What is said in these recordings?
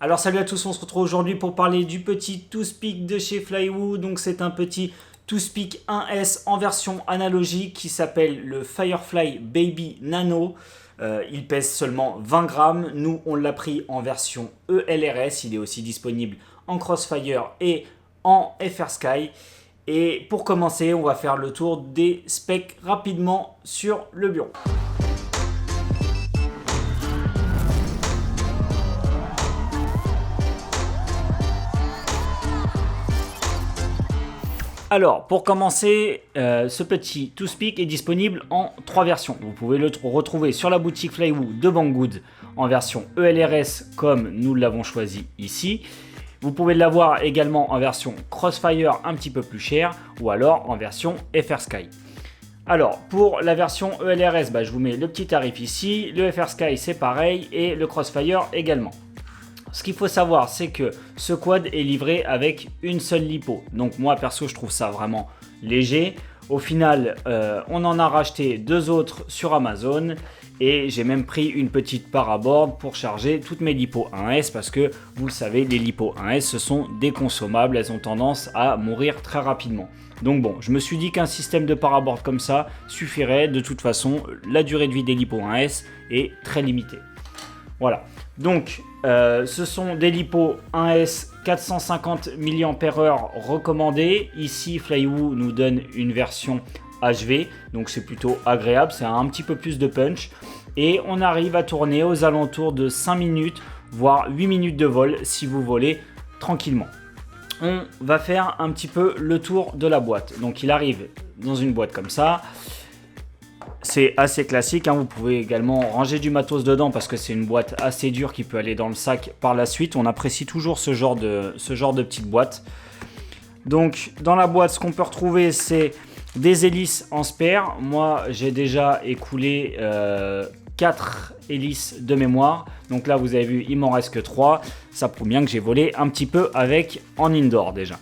Alors salut à tous, on se retrouve aujourd'hui pour parler du petit Toothpick de chez Flywoo. Donc c'est un petit Toothpick 1S en version analogique qui s'appelle le Firefly Baby Nano. Il pèse seulement 20 grammes. Nous on l'a pris en version ELRS. Il est aussi disponible en Crossfire et en FR Sky. Et pour commencer, on va faire le tour des specs rapidement sur le bureau. Alors, pour commencer, ce petit Toothpick est disponible en 3 versions. Vous pouvez le retrouver sur la boutique Flywoo de Banggood en version ELRS comme nous l'avons choisi ici. Vous pouvez l'avoir également en version Crossfire un petit peu plus cher ou alors en version FR Sky. Alors, pour la version ELRS, je vous mets le petit tarif ici. Le FR Sky, c'est pareil et le Crossfire également. Ce qu'il faut savoir, c'est que ce quad est livré avec une seule lipo. Donc moi, perso, je trouve ça vraiment léger. Au final, on en a racheté 2 autres sur Amazon. Et j'ai même pris une petite paraboard pour charger toutes mes lipos 1S. Parce que, vous le savez, les lipos 1S, ce sont des consommables. Elles ont tendance à mourir très rapidement. Donc bon, je me suis dit qu'un système de paraboard comme ça suffirait. De toute façon, la durée de vie des lipos 1S est très limitée. Voilà, donc ce sont des lipos 1S 450 mAh recommandés. Ici, Flywoo nous donne une version HV, donc c'est plutôt agréable, c'est un petit peu plus de punch. Et on arrive à tourner aux alentours de 5 minutes, voire 8 minutes de vol si vous volez tranquillement. On va faire un petit peu le tour de la boîte. Donc il arrive dans une boîte comme ça. C'est assez classique, vous pouvez également ranger du matos dedans parce que c'est une boîte assez dure qui peut aller dans le sac par la suite. On apprécie toujours ce genre de petite boîte. Donc dans la boîte, ce qu'on peut retrouver, c'est des hélices en spare. Moi, j'ai déjà écoulé 4 hélices de mémoire. Donc là, vous avez vu, il m'en reste que 3. Ça prouve bien que j'ai volé un petit peu avec en indoor déjà.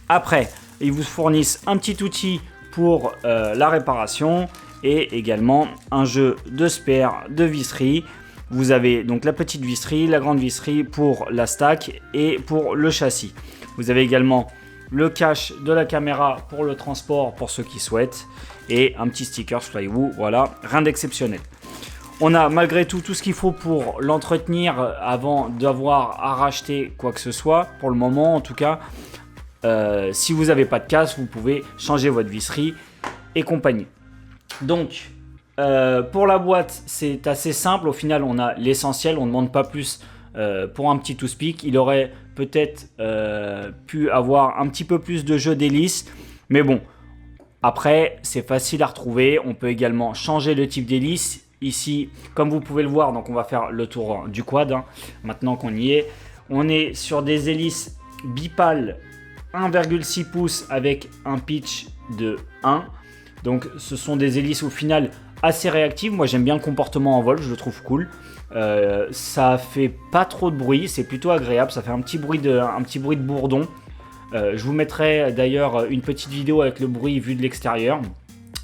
Après, ils vous fournissent un petit outil pour la réparation. Et également un jeu de spare de visserie. Vous avez donc la petite visserie, la grande visserie pour la stack et pour le châssis. Vous avez également le cache de la caméra pour le transport pour ceux qui souhaitent. Et un petit sticker Flywoo, voilà, rien d'exceptionnel. On a malgré tout ce qu'il faut pour l'entretenir avant d'avoir à racheter quoi que ce soit. Pour le moment en tout cas, si vous n'avez pas de casse, vous pouvez changer votre visserie et compagnie. Donc, pour la boîte, c'est assez simple. Au final, on a l'essentiel. On ne demande pas plus pour un petit Toothpick. Il aurait peut-être pu avoir un petit peu plus de jeu d'hélice. Mais bon, après, c'est facile à retrouver. On peut également changer le type d'hélice. Ici, comme vous pouvez le voir, donc on va faire le tour du quad. Maintenant qu'on y est, on est sur des hélices bipales 1,6 pouces avec un pitch de 1. Donc ce sont des hélices au final assez réactives. Moi j'aime bien le comportement en vol, je le trouve cool. Ça fait pas trop de bruit, c'est plutôt agréable. Ça fait un petit bruit de bourdon. Je vous mettrai d'ailleurs une petite vidéo avec le bruit vu de l'extérieur.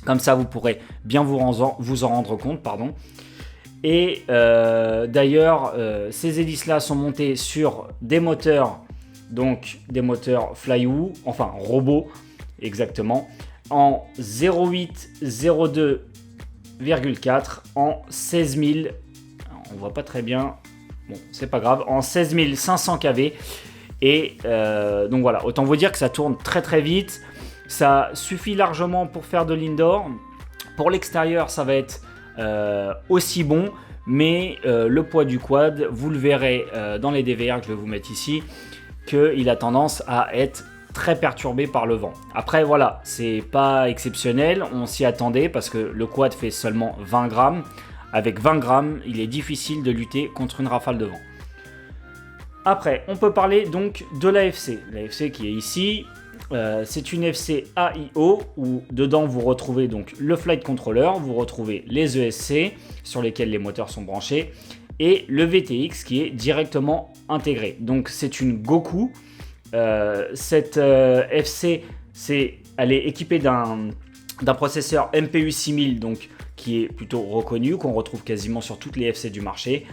Comme ça vous pourrez bien vous en rendre compte. Et d'ailleurs ces hélices là sont montées sur des moteurs. Donc des moteurs Flywoo, enfin robots exactement. En 0,8 0,2,4 en 16 000, on voit pas très bien, bon c'est pas grave, en 16 500 kV. Et donc voilà, autant vous dire que ça tourne très très vite. Ça suffit largement pour faire de l'indoor. Pour l'extérieur, ça va être aussi bon, mais le poids du quad, vous le verrez dans les DVR que je vais vous mettre ici, qu'il a tendance à être très perturbé par le vent. Après voilà, c'est pas exceptionnel, on s'y attendait parce que le quad fait seulement 20 grammes. Avec 20 grammes, il est difficile de lutter contre une rafale de vent. Après, on peut parler donc de l'AFC. L'AFC qui est ici, c'est une FC AIO où dedans vous retrouvez donc le flight controller, vous retrouvez les ESC sur lesquels les moteurs sont branchés et le VTX qui est directement intégré. Donc c'est une Goku. Cette FC, elle est équipée d'un processeur MPU 6000 donc, qui est plutôt reconnu, qu'on retrouve quasiment sur toutes les FC du marché.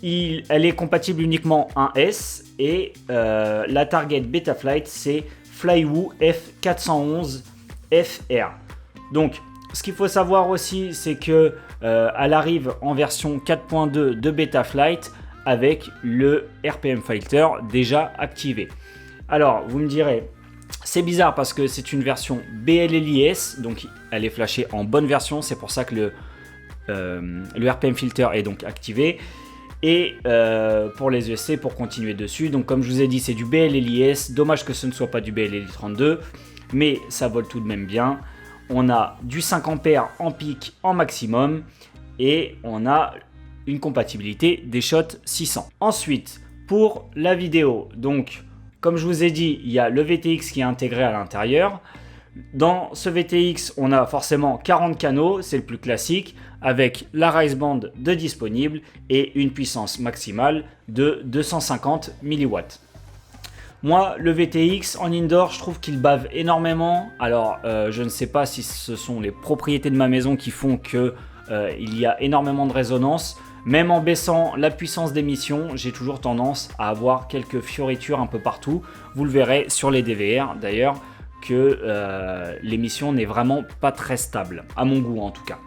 Elle est compatible uniquement 1S et la target Betaflight c'est Flywoo F411 FR. Donc ce qu'il faut savoir aussi c'est que elle arrive en version 4.2 de Betaflight avec le RPM Filter déjà activé. Alors vous me direz, c'est bizarre parce que c'est une version BLLIS, donc elle est flashée en bonne version, c'est pour ça que le RPM Filter est donc activé. Et pour les ESC, pour continuer dessus, donc comme je vous ai dit, c'est du BLLIS, dommage que ce ne soit pas du BLLI32, mais ça vole tout de même bien. On a du 5 A en pic en maximum, et on a une compatibilité des shots 600. Ensuite, pour la vidéo, donc comme je vous ai dit, il y a le VTX qui est intégré à l'intérieur. Dans ce VTX, on a forcément 40 canaux, c'est le plus classique, avec la Rise Band de disponible et une puissance maximale de 250 mW. Moi, le VTX en indoor, je trouve qu'il bave énormément. Alors, je ne sais pas si ce sont les propriétés de ma maison qui font que il y a énormément de résonance. Même en baissant la puissance d'émission, j'ai toujours tendance à avoir quelques fioritures un peu partout. Vous le verrez sur les DVR d'ailleurs que l'émission n'est vraiment pas très stable, à mon goût en tout cas.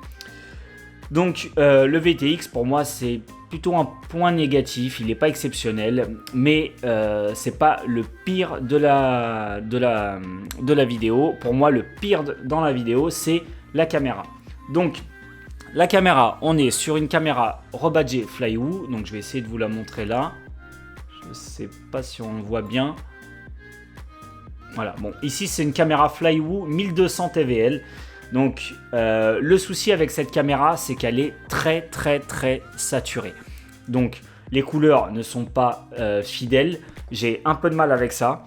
Donc le VTX pour moi c'est plutôt un point négatif, il n'est pas exceptionnel, mais c'est pas le pire de la vidéo. Pour moi le pire dans la vidéo c'est la caméra. Donc la caméra, on est sur une caméra rebadgée Flywoo, donc je vais essayer de vous la montrer là. Je ne sais pas si on le voit bien. Voilà, bon, ici c'est une caméra Flywoo 1200 TVL. Donc le souci avec cette caméra, c'est qu'elle est très saturée. Donc les couleurs ne sont pas fidèles. J'ai un peu de mal avec ça.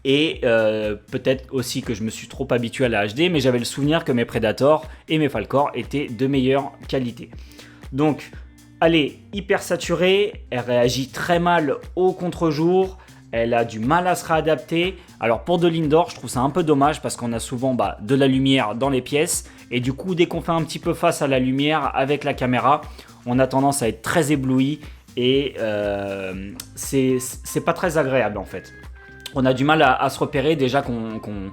Et peut-être aussi que je me suis trop habitué à la HD, mais j'avais le souvenir que mes Predator et mes Falcor étaient de meilleure qualité. Donc elle est hyper saturée, elle réagit très mal au contre-jour, elle a du mal à se réadapter. Alors pour de l'indoor, je trouve ça un peu dommage parce qu'on a souvent de la lumière dans les pièces. Et du coup, dès qu'on fait un petit peu face à la lumière avec la caméra, on a tendance à être très ébloui. Et c'est pas très agréable en fait. On a du mal à se repérer déjà qu'on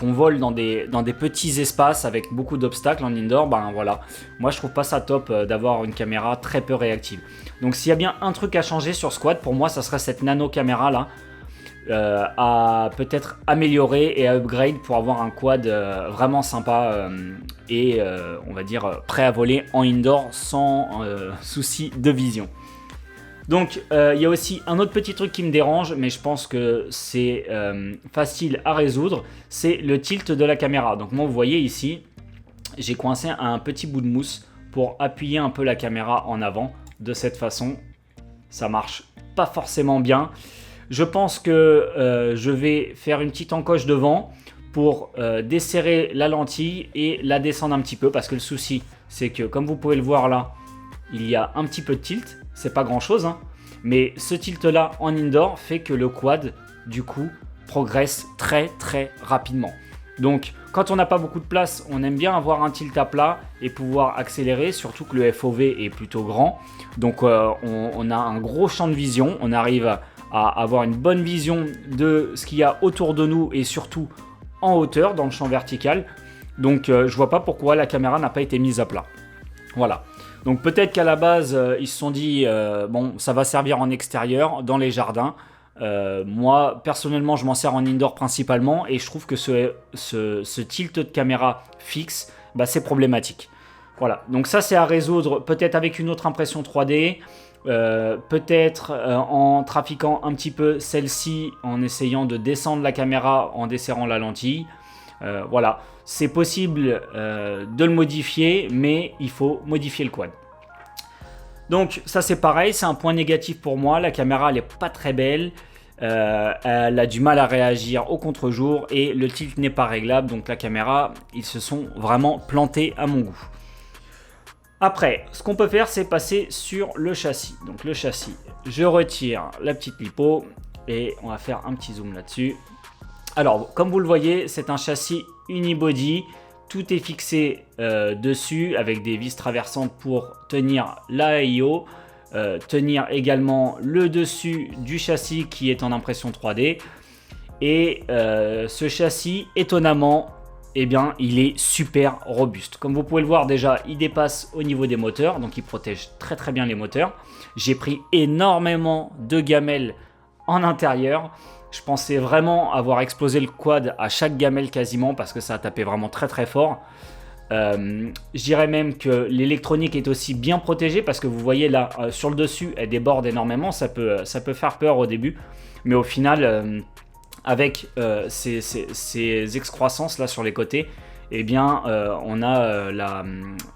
vole dans des petits espaces avec beaucoup d'obstacles en indoor. Ben voilà, moi je trouve pas ça top d'avoir une caméra très peu réactive. Donc s'il y a bien un truc à changer sur Squad, pour moi ça serait cette nano caméra là à peut-être améliorer et à upgrade pour avoir un quad vraiment sympa et on va dire prêt à voler en indoor sans souci de vision. Donc il y a aussi un autre petit truc qui me dérange, mais je pense que c'est facile à résoudre, c'est le tilt de la caméra. Donc moi vous voyez ici, j'ai coincé un petit bout de mousse pour appuyer un peu la caméra en avant. De cette façon, ça marche pas forcément bien. Je pense que je vais faire une petite encoche devant pour desserrer la lentille et la descendre un petit peu, parce que le souci c'est que comme vous pouvez le voir là, il y a un petit peu de tilt. C'est pas grand chose, hein, mais ce tilt là en indoor fait que le quad du coup progresse très rapidement. Donc quand on n'a pas beaucoup de place, on aime bien avoir un tilt à plat et pouvoir accélérer, surtout que le FOV est plutôt grand. Donc on a un gros champ de vision, on arrive à avoir une bonne vision de ce qu'il y a autour de nous et surtout en hauteur dans le champ vertical. Donc je vois pas pourquoi la caméra n'a pas été mise à plat. Voilà. Donc peut-être qu'à la base, ils se sont dit, bon, ça va servir en extérieur, dans les jardins. Moi, personnellement, je m'en sers en indoor principalement et je trouve que ce tilt de caméra fixe, c'est problématique. Voilà, donc ça c'est à résoudre peut-être avec une autre impression 3D, peut-être en trafiquant un petit peu celle-ci, en essayant de descendre la caméra en desserrant la lentille. Voilà, c'est possible de le modifier, mais il faut modifier le quad. Donc ça c'est pareil, c'est un point négatif pour moi. La caméra elle est pas très belle, elle a du mal à réagir au contre-jour et le tilt n'est pas réglable. Donc la caméra, ils se sont vraiment plantés à mon goût. Après, ce qu'on peut faire, c'est passer sur le châssis. Donc le châssis, je retire la petite lipo et on va faire un petit zoom là-dessus. Alors, comme vous le voyez, c'est un châssis unibody. Tout est fixé dessus avec des vis traversantes pour tenir l'AIO. tenir également le dessus du châssis qui est en impression 3D. Et ce châssis, étonnamment, eh bien, il est super robuste. Comme vous pouvez le voir déjà, il dépasse au niveau des moteurs, donc il protège très bien les moteurs. J'ai pris énormément de gamelles en intérieur. Je pensais vraiment avoir explosé le quad à chaque gamelle quasiment parce que ça a tapé vraiment très fort. Je dirais même que l'électronique est aussi bien protégée parce que vous voyez là sur le dessus elle déborde énormément, ça peut faire peur au début, mais au final avec ces excroissances là sur les côtés, eh bien on a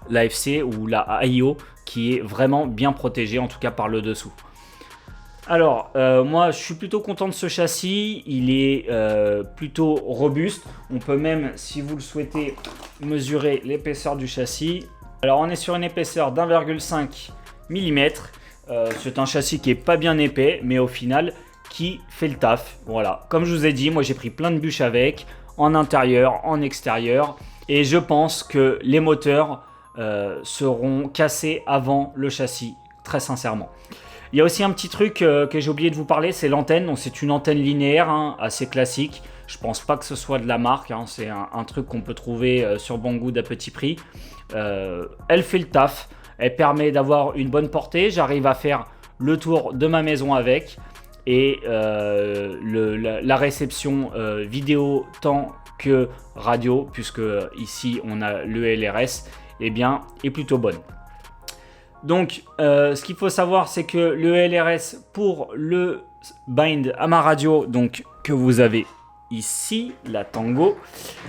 l'AFC ou la AIO qui est vraiment bien protégée, en tout cas par le dessous. Alors, moi, je suis plutôt content de ce châssis. Il est plutôt robuste. On peut même, si vous le souhaitez, mesurer l'épaisseur du châssis. Alors, on est sur une épaisseur d'1,5 mm. C'est un châssis qui est pas bien épais, mais au final, qui fait le taf. Voilà. Comme je vous ai dit, moi, j'ai pris plein de bûches avec, en intérieur, en extérieur. Et je pense que les moteurs seront cassés avant le châssis, très sincèrement. Il y a aussi un petit truc que j'ai oublié de vous parler, c'est l'antenne. Donc c'est une antenne linéaire, hein, assez classique. Je pense pas que ce soit de la marque, hein. C'est un truc qu'on peut trouver sur Banggood à petit prix. Elle fait le taf, elle permet d'avoir une bonne portée. J'arrive à faire le tour de ma maison avec. Et la réception vidéo tant que radio, puisque ici on a le LRS, eh bien, est plutôt bonne. Donc, ce qu'il faut savoir, c'est que le LRS pour le bind à ma radio, donc que vous avez ici, la Tango,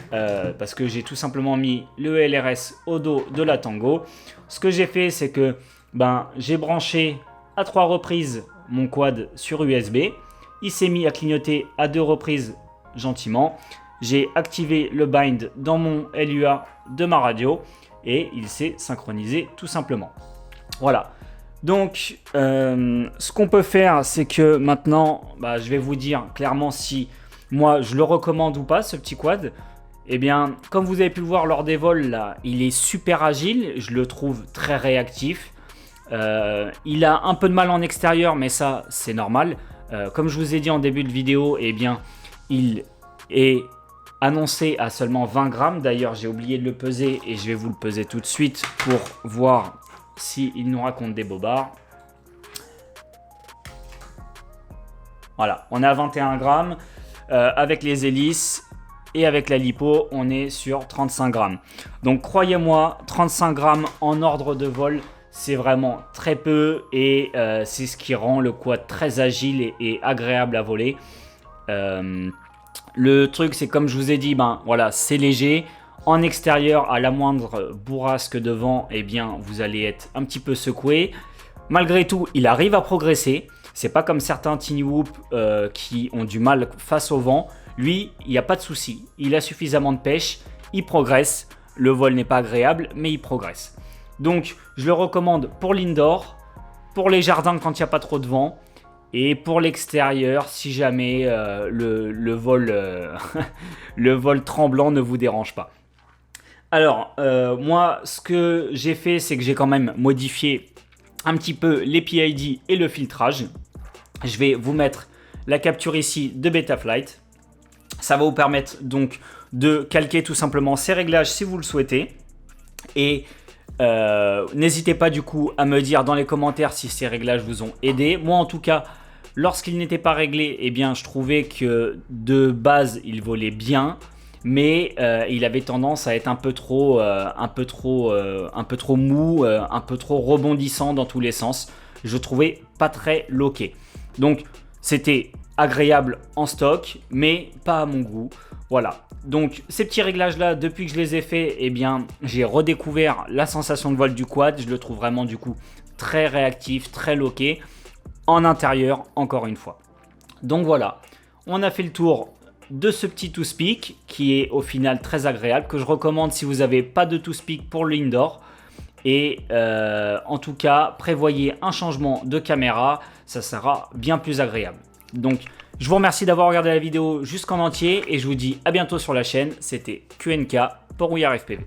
parce que j'ai tout simplement mis le LRS au dos de la Tango. Ce que j'ai fait, c'est que j'ai branché à 3 reprises mon quad sur USB. Il s'est mis à clignoter à 2 reprises gentiment. J'ai activé le bind dans mon LUA de ma radio et il s'est synchronisé tout simplement. Voilà, donc ce qu'on peut faire, c'est que maintenant, je vais vous dire clairement si moi je le recommande ou pas, ce petit quad. Eh bien, comme vous avez pu le voir lors des vols, là, il est super agile, je le trouve très réactif. Il a un peu de mal en extérieur, mais ça, c'est normal. Comme je vous ai dit en début de vidéo, eh bien, il est annoncé à seulement 20 grammes. D'ailleurs, j'ai oublié de le peser et je vais vous le peser tout de suite pour voir s'il nous raconte des bobards. Voilà, on est à 21 grammes. Avec les hélices et avec la lipo, on est sur 35 grammes. Donc croyez-moi, 35 grammes en ordre de vol, c'est vraiment très peu. Et c'est ce qui rend le quad très agile et agréable à voler. Le truc, c'est comme je vous ai dit, voilà, c'est léger. En extérieur, à la moindre bourrasque de vent, eh bien, vous allez être un petit peu secoué. Malgré tout, il arrive à progresser. C'est pas comme certains Tiny Whoop qui ont du mal face au vent. Lui, il n'y a pas de souci. Il a suffisamment de pêche. Il progresse. Le vol n'est pas agréable, mais il progresse. Donc, je le recommande pour l'indoor, pour les jardins quand il n'y a pas trop de vent, et pour l'extérieur, si jamais le vol tremblant ne vous dérange pas. Alors, moi, ce que j'ai fait, c'est que j'ai quand même modifié un petit peu les PID et le filtrage. Je vais vous mettre la capture ici de Betaflight. Ça va vous permettre donc de calquer tout simplement ces réglages si vous le souhaitez. Et n'hésitez pas du coup à me dire dans les commentaires si ces réglages vous ont aidé. Moi, en tout cas, lorsqu'ils n'étaient pas réglés, eh bien, je trouvais que de base, il volait bien. Mais il avait tendance à être un peu trop mou, un peu trop rebondissant dans tous les sens. Je trouvais pas très loqué. Donc c'était agréable en stock, mais pas à mon goût. Voilà. Donc ces petits réglages là, depuis que je les ai faits, eh bien j'ai redécouvert la sensation de vol du quad. Je le trouve vraiment du coup très réactif, très loqué. En intérieur, encore une fois. Donc voilà, on a fait le tour de ce petit TwoSpeak qui est au final très agréable, que je recommande si vous n'avez pas de TwoSpeak pour l'indoor. Et en tout cas, prévoyez un changement de caméra, ça sera bien plus agréable. Donc, je vous remercie d'avoir regardé la vidéo jusqu'en entier et je vous dis à bientôt sur la chaîne. C'était QNK pour We Are FPV.